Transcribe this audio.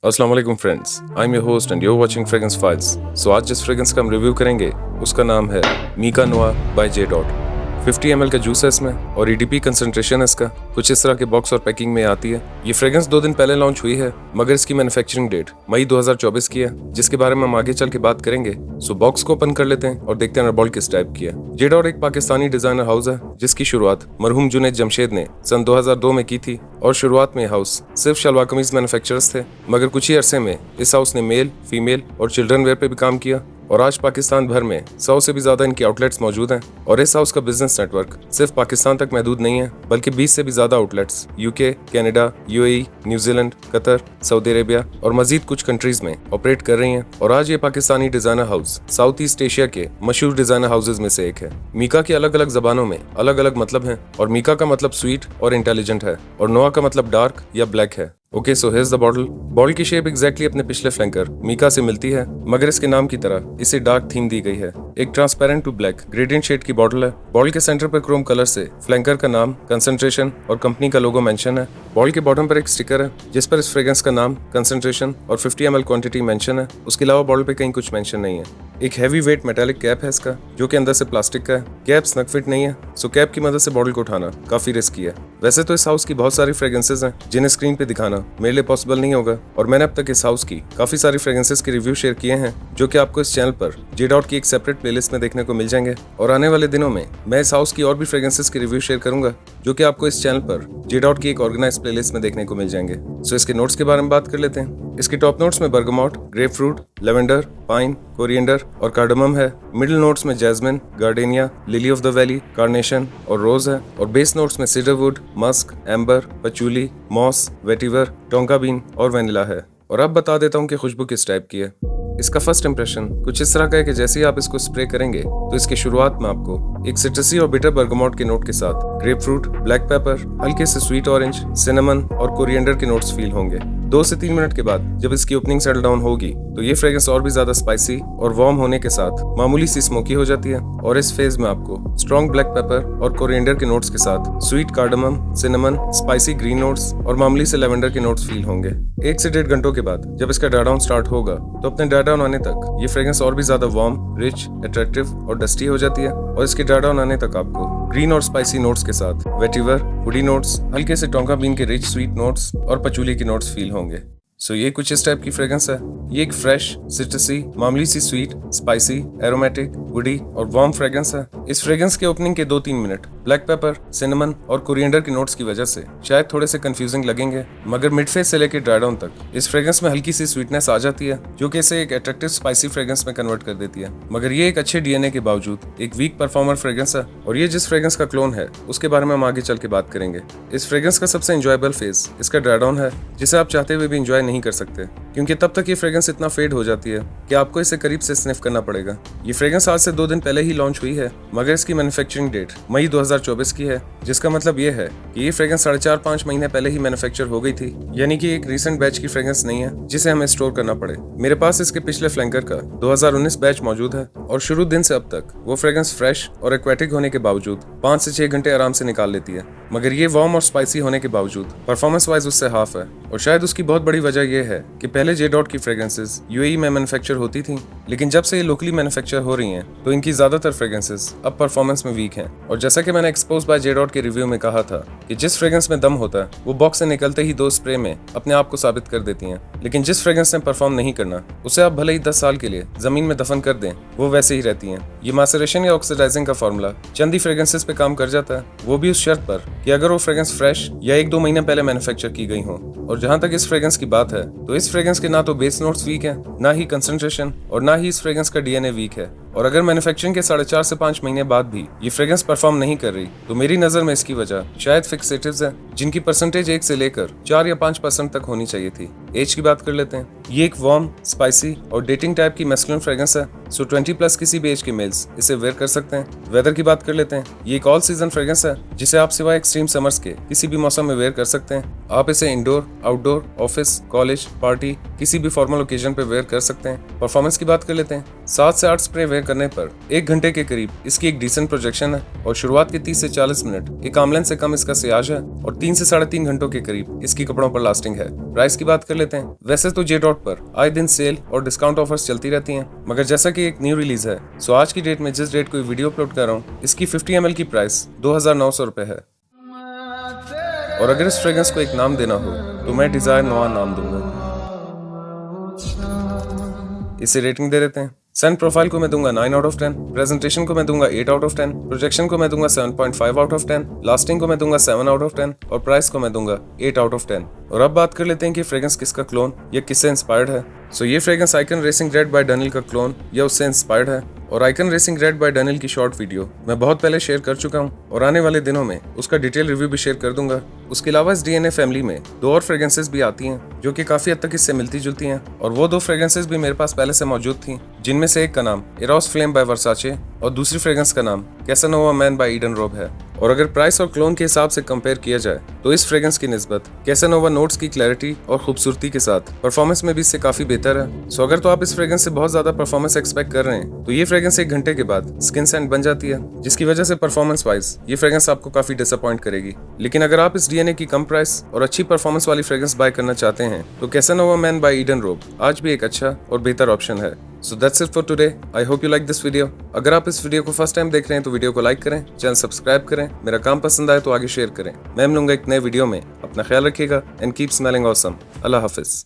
अस्सलाम वालेकुम friends, I am your host and you're watching fragrance files. So आज जिस फ्रेग्रेंस का हम रिव्यू करेंगे उसका नाम है मीका नोआ बाय जे डॉट। 50 ml का जूस है इसमें और EDP कंसंट्रेशन है इसका। कुछ इस तरह के बॉक्स और पैकिंग में आती है। ये फ्रेग्रेंस 2 दिन पहले लॉन्च हुई है, मगर इसकी मैन्युफैक्चरिंग डेट मई 2024 की है, जिसके बारे में हम आगे चल के बात करेंगे। सो बॉक्स को ओपन कर लेते हैं और देखते हैं बॉल किस टाइप की है। जे डॉट एक पाकिस्तानी डिजाइनर हाउस है जिसकी शुरुआत मरहूम जुनैद जमशेद ने सन 2002 में की थी और शुरुआत में हाउस सिर्फ शलवार कमीज मैन्युफैक्चरर्स थे, मगर कुछ ही अरसे में इस हाउस ने मेल, फीमेल और चिल्ड्रन वेयर पे भी काम किया और आज पाकिस्तान भर में 100 से भी ज्यादा इनके आउटलेट्स मौजूद हैं। और इस हाउस का बिजनेस नेटवर्क सिर्फ पाकिस्तान तक महदूद नहीं है, बल्कि 20 से भी ज्यादा outlets UK, Canada, UAE, New Zealand, Qatar, Saudi Arabia और मजीद कुछ कंट्रीज में ऑपरेट कर रही हैं। और आज ये Pakistani designer house south east Asia के मशहूर डिजाइनर हाउसेज में से एक है। मीका के अलग अलग जबानों में अलग अलग मतलब हैं और मीका का मतलब स्वीट और इंटेलिजेंट है और नोआ का मतलब डार्क या ब्लैक है। Okay, so here's the bottle की शेप एग्जैक्टली अपने पिछले फ्लैंकर मीका से मिलती है, मगर इसके नाम की तरह इसे डार्क थीम दी गई है। एक transparent to black gradient shade की बॉटल है। बॉटल के सेंटर पर क्रोम कलर से फ्लैंकर का नाम, कंसंट्रेशन और कंपनी का लोगो मेंशन है। बॉटल के बॉटम पर एक स्टिकर है जिस पर इस फ्रेग्रेंस का नाम, कंसंट्रेशन और 50 ml क्वांटिटी मेंशन है। उसके अलावा बॉटल पे कहीं कुछ मेंशन नहीं है। एक हैवी वेट मेटालिक कैप है इसका, जो कि अंदर से प्लास्टिक का है। कैप स्नग फिट नहीं है, सो कैप की मदद से बॉटल को उठाना काफी रिस्की है। वैसे तो इस हाउस की बहुत सारी फ्रेग्रेंसेज हैं जिन्हें स्क्रीन पे दिखाना मेरे लिए पॉसिबल नहीं होगा, और मैंने अब तक इस हाउस की काफी सारी फ्रेग्रेंसेज के रिव्यू शेयर किए हैं जो कि आपको इस चैनल पर जे डॉट की एक सेपरेट प्लेलिस्ट में देखने को मिल जाएंगे। और आने वाले दिनों में मैं इस हाउस की और भी फ्रेग्रेंसेज के रिव्यू शेयर करूंगा जो कि आपको इस चैनल पर जे डॉट की एक ऑर्गेनाइज प्लेलिस्ट में देखने को मिल जाएंगे। सो इसके नोट्स के बारे में बात कर लेते हैं। इसके टॉप नोट्स में bergamot, grapefruit, lavender, pine, coriander और कार्डमम है। मिडिल नोट्स में jasmine, gardenia, lily of the valley, carnation और रोज है। और बेस नोट्स में cedarwood, musk, amber, patchouli, moss, vetiver, tonka bean और वेनिला है। और अब बता देता हूँ कि खुशबू किस टाइप की है। इसका फर्स्ट इंप्रेशन कुछ इस तरह का है कि जैसे ही आप इसको स्प्रे करेंगे तो इसकी शुरुआत में आपको एक सिट्रसी और बिटर बर्गमॉट के नोट के साथ ग्रेपफ्रूट, ब्लैक पेपर, हल्के से स्वीट ऑरेंज, सिनेमन और कोरिएंडर के नोट्स फील होंगे। 2 से 3 मिनट के बाद जब इसकी ओपनिंग सेटल डाउन होगी तो ये फ्रेग्रेंस और भी ज्यादा स्पाइसी और वार्म होने के साथ मामूली सी स्मोकी हो जाती है। और इस फेज में आपको स्ट्रॉन्ग ब्लैक पेपर और कोरिएंडर के नोट्स के साथ sweet cardamom, cinnamon, spicy green notes और मामूली से लेवेंडर के नोट्स फील होंगे। 1 से 1.5 घंटों के बाद जब इसका ड्राई डाउन स्टार्ट होगा तो अपने ड्राई डाउन आने तक ये फ्रेग्रेंस और भी ज्यादा वार्म, रिच, अट्रैक्टिव और डस्टी हो जाती है। और इसके ड्राई डाउन आने तक आपको ग्रीन और स्पाइसी नोट्स के साथ वेटिवर, वुडी नोट्स, हल्के से टोंका बीन के रिच स्वीट नोट्स और पचूली के नोट्स फील होंगे। सो ये कुछ इस टाइप की फ्रेग्रेंस है। ये एक फ्रेश, सिट्रसी, मामूली सी स्वीट, स्पाइसी, एरोमेटिक, वुडी और वार्म फ्रेग्रेंस है। इस फ्रेग्रेंस के ओपनिंग के 2-3 मिनट ब्लैक पेपर, सिनेमन और कोरिएंडर के नोट्स की वजह से शायद थोड़े से कंफ्यूजिंग लगेंगे, मगर मिड फेज से लेकर ड्राई डाउन तक इस फ्रेग्रेंस में हल्की सी स्वीटनेस आ जाती है जो कि इसे एक अट्रैक्टिव स्पाइसी फ्रेग्रेंस में कन्वर्ट कर देती है। मगर ये एक अच्छे DNA के बावजूद एक वीक परफॉर्मर फ्रेग्रेंस है। और ये जिस फ्रेग्रेंस का क्लोन है उसके बारे में हम आगे चल के बात करेंगे। इस फ्रेग्रेंस का सबसे एंजॉयबल फेज इसका ड्राई डाउन है, जिसे आप चाहते हुए भी एंजॉय नहीं कर सकते, क्योंकि तब तक ये फ्रेग्रेंस इतना फेड हो जाती है कि आपको इसे करीब से स्निफ करना पड़ेगा। ये फ्रेग्रेंस आज से 2 दिन पहले ही लॉन्च हुई है, मगर इसकी मैन्युफैक्चरिंग डेट मई 2024 की है, जिसका मतलब ये है कि ये फ्रेग्रेंस 4.5-5 महीने पहले ही मैन्युफैक्चर हो गई थी, यानी कि एक रीसेंट बैच की फ्रेग्रेंस नहीं है जिसे हमें स्टोर करना पड़े। मेरे पास इसके पिछले फ्लैंकर का 2019 बैच मौजूद है और शुरू दिन से अब तक वो फ्रेग्रेंस फ्रेश और एक्वेटिक होने के बावजूद 5 से 6 घंटे आराम से निकाल लेती है। मगर ये वार्म और स्पाइसी होने के बावजूद परफॉर्मेंस वाइज उससे हाफ है। और शायद उसकी बहुत बड़ी वजह यह है कि पहले जे डॉट की फ्रेग्रेंसेस UAE में मैन्युफैक्चर होती थी, लेकिन जब से ये लोकली मैन्युफैक्चर हो रही हैं तो इनकी ज्यादातर फ्रेग्रेंसेस अब परफॉर्मेंस में वीक हैं। और जैसा कि मैंने एक्सपोज बाय जे डॉट के रिव्यू में कहा था कि जिस फ्रेग्रेंस में दम होता है वो बॉक्स से निकलते ही 2 स्प्रे में अपने आप को साबित कर देती हैं, लेकिन जिस फ्रेग्रेंस ने परफॉर्म नहीं करना उसे आप भले ही 10 साल के लिए जमीन में दफन कर दें, वो वैसे ही रहती हैं। ये मैसरेशन या ऑक्सीडाइजिंग का फॉर्मूला चंद ही फ्रेग्रेंसेस पे काम कर जाता है, वो भी उस शर्त पर कि अगर वो फ्रेग्रेंस फ्रेश या 1-2 महीने पहले मैन्युफैक्चर की गई हो। और जहां तक इस फ्रेग्रेंस की बात है तो इस फ्रेग्रेंस के ना तो बेस नोट्स वीक है, ना ही कंसंट्रेशन और ना ही इस फ्रेग्रेंस का DNA वीक है। और अगर मैन्युफैक्चरिंग के 4.5 से 5 महीने बाद भी ये फ्रेग्रेंस परफॉर्म नहीं कर रही तो मेरी नजर में इसकी वजह शायद फिक्सेटिव्स है, जिनकी परसेंटेज 1 से लेकर 4 या 5% तक होनी चाहिए थी। एज की बात कर लेते हैं। ये एक वार्म, स्पाइसी और डेटिंग टाइप की मैस्कुलिन फ्रेग्रेंस है, सो 20+ किसी भी एज के मेल्स इसे वेयर कर सकते हैं। वेदर की बात कर लेते हैं। ये एक ऑल सीजन फ्रेग्रेंस है जिसे आप सिवाय एक एक्सट्रीम समर्स के किसी भी मौसम में वेयर कर सकते हैं। आप इसे indoor, outdoor, office, college, party, किसी भी फॉर्मल ओकेजन पे वेयर कर सकते हैं। परफॉर्मेंस की बात कर लेते हैं। 7 से 8 स्प्रे वेयर करने पर 1 घंटे के करीब इसकी एक डिसेंट प्रोजेक्शन है और शुरुआत के 30 से 40 मिनट एक आम लेंस से कम इसका सियाज है और 3 से 3.5 घंटों के करीब इसकी कपड़ों पर लास्टिंग है। प्राइस की बात कर लेते हैं। वैसे तो जे डॉट पर आए दिन सेल और डिस्काउंट ऑफर्स चलती रहती हैं, मगर जैसा कि एक न्यू रिलीज है, सो आज की डेट में जिस डेट को वीडियो अपलोड कर रहा हूँ, इसकी 50 ml की प्राइस 2900 रुपए है। और अगर इस फ्रेग्रेंस को एक नाम देना हो तो मैं डिजायर नोआ नाम दूंगा। इसे रेटिंग दे देते हैं। सेंट प्रोफाइल को मैं दूंगा 9 आउट ऑफ 10, प्रेजेंटेशन को मैं दूंगा 8 आउट ऑफ 10, प्रोजेक्शन को मैं दूंगा 7.5 आउट ऑफ 10, लास्टिंग को मैं दूंगा 7 आउट ऑफ 10 और प्राइस को मैं दूंगा 8 आउट ऑफ 10। और अब बात कर लेते हैं कि फ्रेग्रेंस किसका क्लोन या किससे इंस्पायर्ड है। सो ये fragrance icon racing red bye Daniel का क्लोन या उससे इंस्पायर्ड है। और icon racing red bye Daniel की शॉर्ट वीडियो मैं बहुत पहले शेयर कर चुका हूँ और आने वाले दिनों में उसका डिटेल रिव्यू भी शेयर कर दूंगा। उसके अलावा इस DNA फैमिली में 2 और फ्रेग्रेंसेस भी आती हैं जो कि काफी हद तक इससे मिलती जुलती हैं, और वो 2 फ्रेग्रेंसेस भी मेरे पास पहले से मौजूद थी, जिनमें से एक का नाम इरोस फ्लेम बाय वर्साचे और दूसरी फ्रेग्रेंस का नाम कैसानोवा मैन बाय ईडन रोब है। और अगर प्राइस और क्लोन के हिसाब से कंपेयर किया जाए तो इस फ्रेग्रेंस की निस्बत कैसानोवा नोट्स की क्लैरिटी और खूबसूरती के साथ परफॉर्मेंस में भी इससे काफी बेहतर है। सो अगर तो आप इस फ्रेग्रेंस से बहुत ज्यादा परफॉर्मेंस एक्सपेक्ट कर रहे हैं तो ये फ्रेग्रेंस 1 घंटे के बाद स्किन सेंट बन जाती है, जिसकी वजह से परफॉर्मेंस वाइज ये फ्रेग्रेंस आपको काफी डिसअपॉइंट करेगी। लेकिन अगर आप इस DNA की कम प्राइस और अच्छी परफॉर्मेंस वाली फ्रेग्रेंस बाय करना चाहते हैं तो कैसानोवा मैन बाय ईडन रोब आज भी एक अच्छा और बेहतर ऑप्शन है। So that's it for today. I hope you like this video. अगर आप इस वीडियो को फर्स्ट टाइम देख रहे हैं तो वीडियो को लाइक करें, चैनल सब्सक्राइब करें, मेरा काम पसंद आए तो आगे शेयर करें। मैं मिलूंगा एक नए वीडियो में। अपना ख्याल रखिएगा and keep smelling awesome. Allah Hafiz.